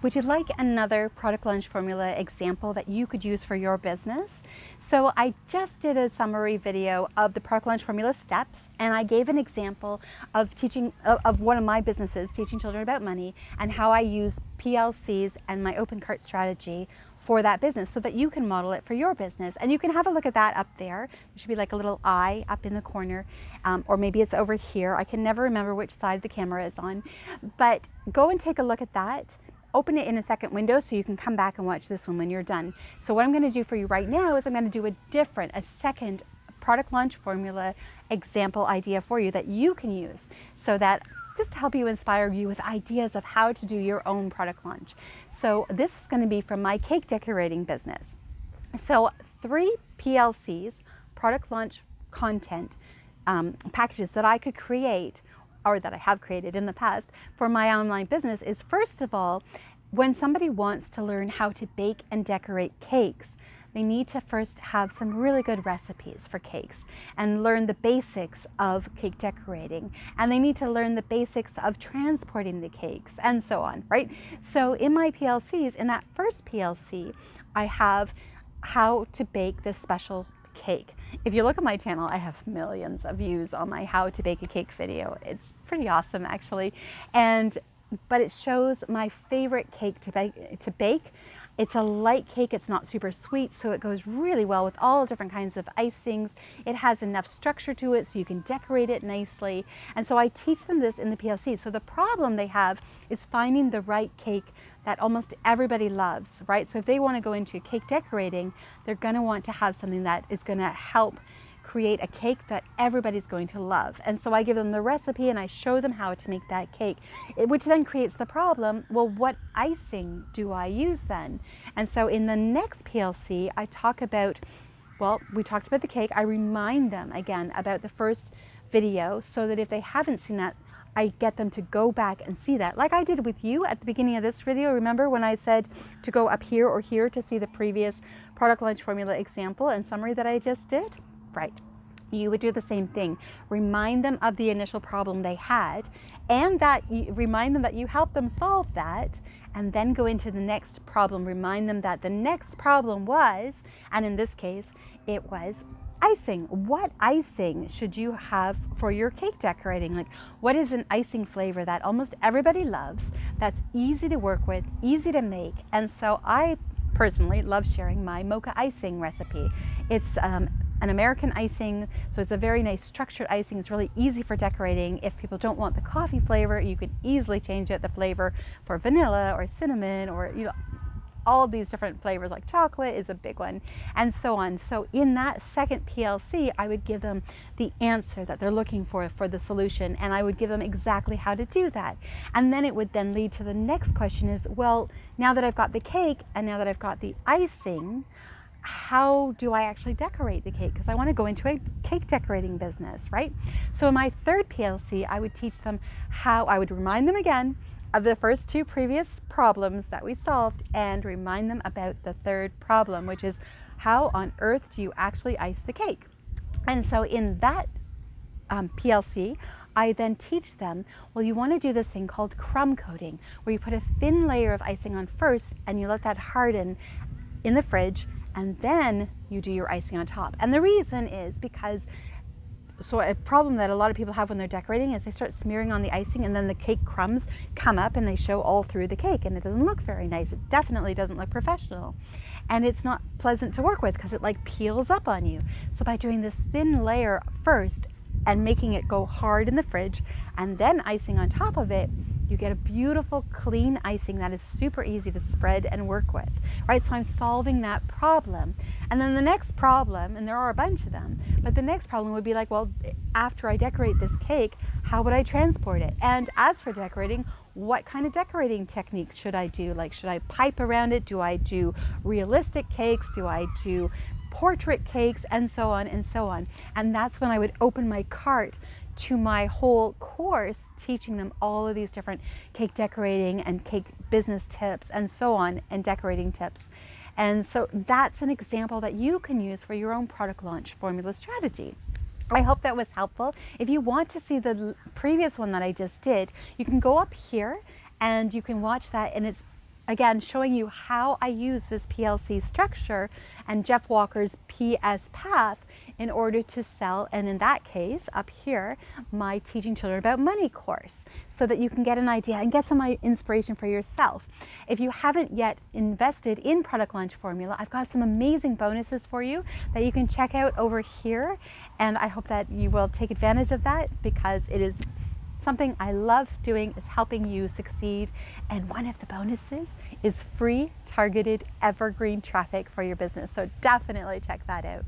Would you like another product launch formula example that you could use for your business? So I just did a summary video of the product launch formula steps, and I gave an example of teaching of one of my businesses, teaching children about money, and how I use PLCs and my open cart strategy for that business so that you can model it for your business. And you can have a look at that up there. There should be like a little eye up in the corner, or maybe it's over here. I can never remember which side the camera is on, but go and take a look at that. Open it in a second window so you can come back and watch this one when you're done. So what I'm going to do for you right now is I'm going to do a second product launch formula example idea for you that you can use, so that just to help you inspire you with ideas of how to do your own product launch. So this is going to be from my cake decorating business. So 3 PLCs, product launch content packages that I could create, or that I have created in the past for my online business, is first of all, when somebody wants to learn how to bake and decorate cakes, they need to first have some really good recipes for cakes and learn the basics of cake decorating. And they need to learn the basics of transporting the cakes and so on, right? So in my PLCs, in that first PLC, I have how to bake this special cake. If you look at my channel, I have millions of views on my how to bake a cake video. It's pretty awesome actually. But it shows my favorite cake to bake. It's a light cake, it's not super sweet, so it goes really well with all different kinds of icings. It has enough structure to it so you can decorate it nicely. And so I teach them this in the PLC. So the problem they have is finding the right cake that almost everybody loves, right? So if they want to go into cake decorating, they're going to want to have something that is going to help create a cake that everybody's going to love. And so I give them the recipe and I show them how to make that cake, which then creates the problem, well, what icing do I use then? And so in the next PLC, I talk about, well, we talked about the cake. I remind them again about the first video so that if they haven't seen that, I get them to go back and see that. Like I did with you at the beginning of this video. Remember when I said to go up here or here to see the previous product launch formula example and summary that I just did? Right. You would do the same thing. Remind them of the initial problem they had, and remind them that you helped them solve that, and then go into the next problem. Remind them that the next problem was, and in this case, it was icing. What icing should you have for your cake decorating? Like, what is an icing flavor that almost everybody loves, that's easy to work with, easy to make? And so I personally love sharing my mocha icing recipe. It's an American icing, so it's a very nice structured icing. It's really easy for decorating. If people don't want the coffee flavor, you can easily change it, the flavor for vanilla or cinnamon, or all of these different flavors, like chocolate is a big one, and so on. So in that second PLC, I would give them the answer that they're looking for the solution, and I would give them exactly how to do that. And then it would then lead to the next question is, well, now that I've got the cake and now that I've got the icing, how do I actually decorate the cake? Because I want to go into a cake decorating business, right? So in my third PLC, I would teach them how, I would remind them again of the first 2 previous problems that we solved and remind them about the third problem, which is how on earth do you actually ice the cake? And so in that PLC, I then teach them, well, you want to do this thing called crumb coating, where you put a thin layer of icing on first and you let that harden in the fridge, and then you do your icing on top. And the reason is because, so a problem that a lot of people have when they're decorating is they start smearing on the icing and then the cake crumbs come up and they show all through the cake, and it doesn't look very nice. It definitely doesn't look professional. And it's not pleasant to work with because it like peels up on you. So by doing this thin layer first and making it go hard in the fridge and then icing on top of it, you get a beautiful clean icing that is super easy to spread and work with, right? So I'm solving that problem. And then the next problem, and there are a bunch of them, but the next problem would be like, well, after I decorate this cake, how would I transport it? And as for decorating, what kind of decorating techniques should I do? Like, should I pipe around it? Do I do realistic cakes? Do I do portrait cakes? And so on and so on. And that's when I would open my cart to my whole course, teaching them all of these different cake decorating and cake business tips and so on, and decorating tips. And so that's an example that you can use for your own product launch formula strategy. I hope that was helpful. If you want to see the previous one that I just did, you can go up here and you can watch that, and it's again, showing you how I use this PLC structure and Jeff Walker's PS path in order to sell, and in that case, up here, my Teaching Children About Money course, so that you can get an idea and get some inspiration for yourself. If you haven't yet invested in Product Launch Formula, I've got some amazing bonuses for you that you can check out over here, and I hope that you will take advantage of that, because it is something I love doing, is helping you succeed. And one of the bonuses is free targeted evergreen traffic for your business. So definitely check that out.